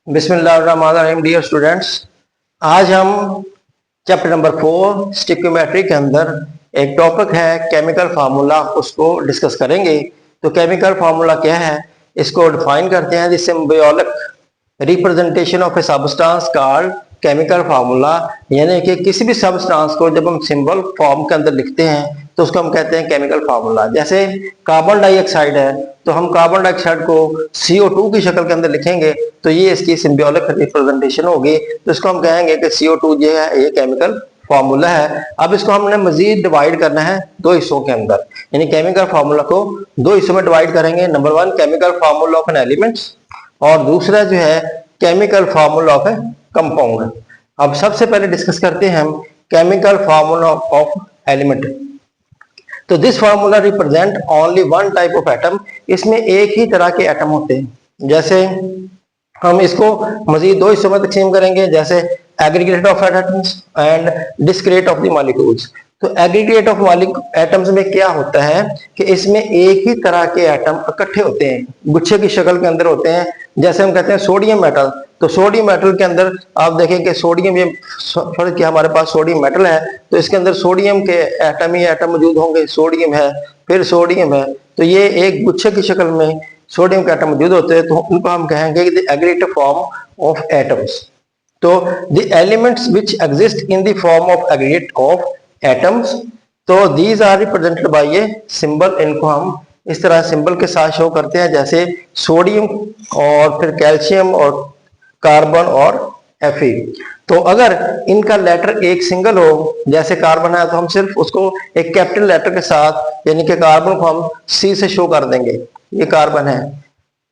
बिस्मिल्लाहिर्रहमानिर्रहीम dear students, आज हम चैप्टर नंबर 4 स्टिक्योमेट्री के अंदर एक टॉपिक है केमिकल फार्मूला, उसको डिस्कस करेंगे। तो केमिकल फार्मूला क्या है, इसको डिफाइन करते हैं। The symbolic representation of a substance called chemical formula, यानी कि किसी भी सब्सटेंस को जब हम सिंबल फॉर्म के अंदर लिखते हैं तो उसको हम कहते हैं केमिकल फार्मूला। जैसे कार्बन डाइऑक्साइड है, तो हम कार्बन डाइऑक्साइड को CO2 की शक्ल के अंदर लिखेंगे तो ये इसकी सिंबॉलिक रिप्रेजेंटेशन होगी, तो इसको हम कहेंगे कि CO2 जो है ये केमिकल फार्मूला है। अब इसको हमने मजीद डिवाइड करना है दो हिस्सों के अंदर, यानी केमिकल फार्मूला को दो हिस्सों में डिवाइड करेंगे। Number 1 chemical formula of an elements, और दूसरा जो है chemical formula of a compound. अब सबसे पहले डिस्कस करते हैं हम केमिकल फार्मूला ऑफ एलिमेंट। तो this formula represent only one type of atom, इसमें एक ही तरह के एटम होते हैं। जैसे हम इसको मजीद दो हिस्सों में तकसीम करेंगे, जैसे aggregate of atoms and discrete of the molecules. तो एग्रीगेट ऑफ एटम्स में क्या होता है कि इसमें एक ही तरह के एटम इकट्ठे होते हैं, गुच्छे की शक्ल के अंदर होते हैं। जैसे हम कहते हैं सोडियम मेटल, तो सोडियम मेटल के अंदर आप देखें कि सोडियम, ये फर्ज कि हमारे पास सोडियम मेटल है तो इसके अंदर सोडियम के एटम ही एटम मौजूद होंगे। सोडियम है, फिर सोडियम है, तो ये एक गुच्छे की शक्ल में सोडियम के एटम मौजूद होते हैं, तो उनको हम कहेंगे the aggregate form of atoms. तो the elements which exist in the form of aggregate of atoms, तो these are represented by a symbol. इनको हम इस तरह सिंबल के साथ शो करते हैं, जैसे सोडियम और फिर कैल्शियम और कार्बन और Fe। तो अगर इनका लेटर एक सिंगल हो, जैसे कार्बन है तो हम सिर्फ उसको एक कैपिटल लेटर के साथ, यानी कि कार्बन को हम C से शो कर देंगे, ये कार्बन है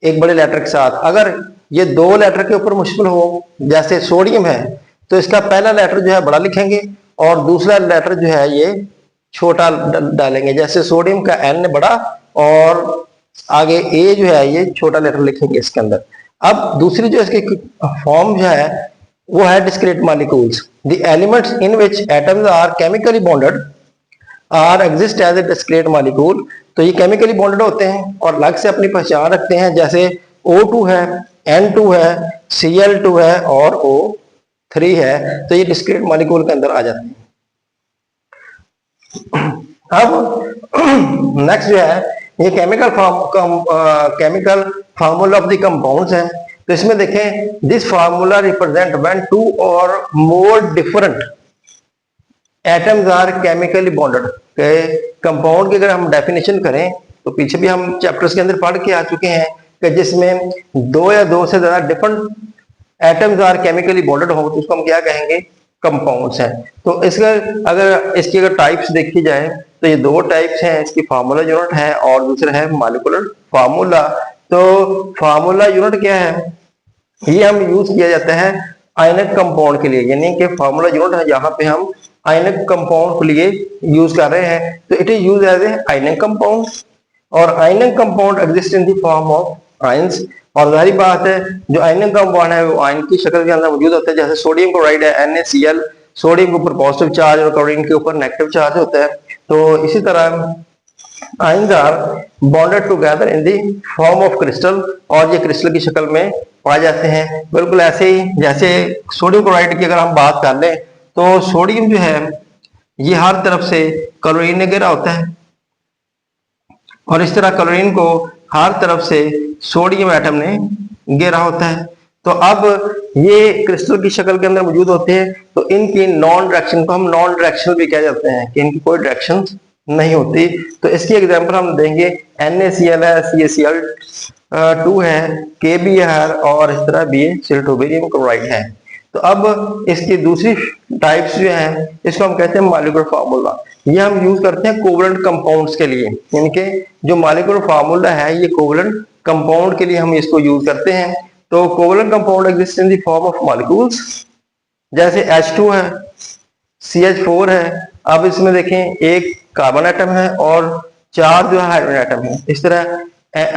एक बड़े लेटर के साथ। अगर ये दो लेटर के ऊपर मुश्तमिल हो, जैसे सोडियम है, तो इसका पहला लेटर जो है बड़ा लिखेंगे और दूसरा लेटर जो है ये छोटा डालेंगे। जैसे सोडियम का N बड़ा और आगे A जो है ये छोटा लेटर लिखेंगे इसके अंदर। अब दूसरी जो इसकी फॉर्म जो है वो है discrete molecules. The elements in which atoms are chemically bonded are exist as a discrete molecule. तो ये केमिकली बॉन्डेड होते हैं और अलग से अपनी पहचान रखते हैं, जैसे O2 है, N2 है, Cl2 है और O3 है, तो ये डिस्क्रीट मॉलिक्यूल के अंदर आ जाते हैं। अब नेक्स्ट जो है ये chemical formula of the compounds है। तो इसमें देखें, this formula represent when two or more different atoms are chemically bonded. Compound की अगर हम डेफिनेशन करें तो पीछे भी हम चैप्टर्स के अंदर पढ़ के आ चुके हैं कि जिसमें दो या दो से ज्यादा different atoms are chemically bonded हो तो उसको हम क्या कहेंगे, कंपाउंड्स हैं। तो इसका अगर इसकी अगर टाइप्स देखी जाए तो ये दो टाइप्स हैं, इसकी फार्मूला यूनिट है और दूसरा है मॉलिक्यूलर फार्मूला। तो फार्मूला यूनिट क्या है, ये हम यूज किया जाता है आयनिक कंपाउंड के लिए, यानी कि फार्मूला यूनिट है यहाँ पे हम आयनिक कंपाउंड के लिए यूज कर रहे हैं। तो it is used as a ionic compound, और ionic compound exist in the form of ions. और जाहिर बात है जो आयनिक कंपाउंड है वो आयन की शक्ल के अंदर मौजूद होता है। जैसे सोडियम क्लोराइड है NaCl, सोडियम के ऊपर पॉजिटिव चार्ज और क्लोरीन के ऊपर नेगेटिव चार्ज होता है। तो इसी तरह ions are bonded together in the form of crystal, और ये क्रिस्टल की शक्ल में पाए जाते हैं। बिल्कुल ऐसे ही जैसे सोडियम क्लोराइड की अगर हम बात कर लें तो सोडियम जो है ये हर तरफ से क्लोरीन ने घेरा होता है, और इस तरह क्लोरीन को हर तरफ से सोडियम एटम ने घेरा होता है। तो अब ये क्रिस्टल की शक्ल के अंदर मौजूद होते हैं, तो इनकी नॉन डायरेक्शन को हम नॉन डायरेक्शनल भी कह जाते हैं कि इनकी कोई डायरेक्शन नहीं होती। तो इसकी एग्जांपल हम देंगे, NaCl है, CaCl2 है, KBr और इस तरह BaCl2 बेरियम क्लोराइड है। तो अब इसकी दूसरी टाइप्स जो है इसको हम कहते हैं मॉलिक्यूलर फार्मूला। ये हम यूज करते हैं कोवलेंट कंपाउंड्स के लिए, यानी कि जो मॉलिक्यूलर फार्मूला है ये कोवलेंट कंपाउंड के लिए हम इसको यूज करते हैं। तो covalent compound exist in the form of molecules, जैसे H2 है, CH4 है। अब इसमें देखें एक कार्बन एटम है और चार जो है हाइड्रोजन एटम है। इस तरह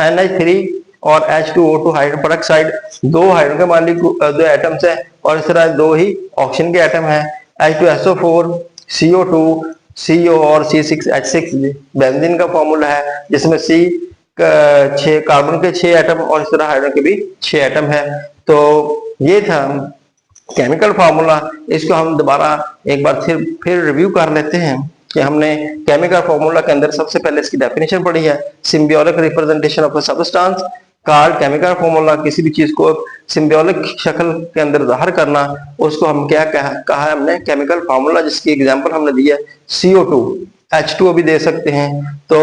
NH3 और H2O2 हाइड्रोजन पेरोक्साइड, दो हाइड्रोजन के मॉलिक्यूल दो एटम्स है, और इस तरह दो ही ऑक्सीजन के एटम है। H2SO4, CO2, CO और C6H6 बेंजीन का फॉर्मूला है, जिसमें C 6 कार्बन के 6 एटम और इस तरह हाइड्रोजन के भी 6 एटम है। तो ये था केमिकल फार्मूला। इसको हम दोबारा एक बार फिर रिव्यू कर लेते हैं कि हमने केमिकल फार्मूला के अंदर सबसे पहले इसकी डेफिनेशन पढ़ी है, symbiotic representation of a substance card chemical formula. किसी भी चीज को सिम्बियोटिक शक्ल के अंदर जाहिर करना, उसको हम क्या कहा है हमने, केमिकल फार्मूला, जिसकी एग्जांपल हमने दी है CO2, H2O भी दे सकते हैं। तो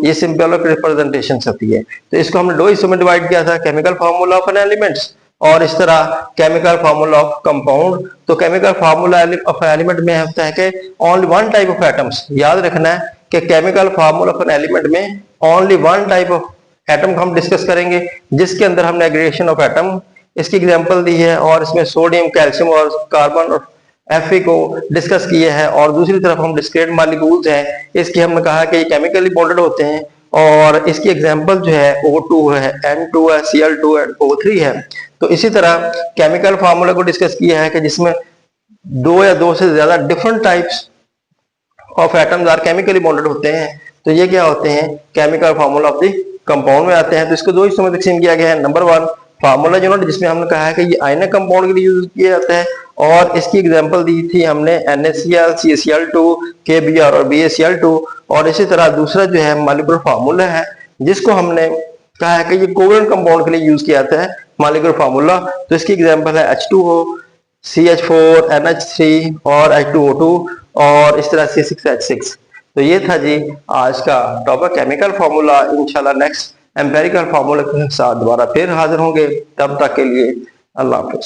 ये सिम्बियोटिक रिप्रेजेंटेशन होती है। तो इसको हमने दो हिस्सों में डिवाइड किया था, chemical formula of an elements और इस तरह केमिकल फार्मूला ऑफ कंपाउंड। तो केमिकल फार्मूला ऑफ एलिमेंट में होता है कि only one type of atoms. याद रखना है कि chemical formula of an element में only one type of atom को हम डिस्कस करेंगे, जिसके अंदर हमने एग्रीगेशन ऑफ एटम इसकी एग्जांपल दी है, और इसमें सोडियम, कैल्शियम और कार्बन और Fe को डिस्कस किया है। और दूसरी तरफ हम डिस्क्रीट मॉलिक्यूल्स हैं, इसकी हमने कहा कि ये केमिकली बॉन्डेड होते हैं, और इसकी एग्जांपल जो है O2 है, N2 है, Cl2 है, O3 है। तो इसी तरह केमिकल फार्मूला को डिस्कस किया है कि जिसमें दो या दो से ज्यादा different types of atoms are chemically bonded होते हैं। तो ये क्या होते हैं, chemical formula of the compound में आते हैं। तो इसको दो हिस्सों में तकसीम किया गया है। नंबर वन फार्मूला यूनिट, जिसमें हमने कहा है कि ये आयनिक कंपाउंड के लिए यूज किया जाता है, और इसकी एग्जांपल दी थी हमने NaCl, CaCl2, KBr और BaCl2। और इसी तरह दूसरा जो है मॉलिक्यूलर फार्मूला है, जिसको हमने कहा है कि ये कोवेलेंट कंपाउंड के लिए यूज किया जाता है मॉलिक्यूलर फार्मूला। तो इसकी एग्जांपल है H2O, CH4, NH3 और H2O2, और इस तरह C6H6। तो ये था जी आज का टॉपिक केमिकल फार्मूला। इंशाल्लाह नेक्स्ट एम्पेरिकल फार्मूला के साथ दोबारा फिर हाजिर होंगे। तब तक के लिए अल्लाह हाफिज।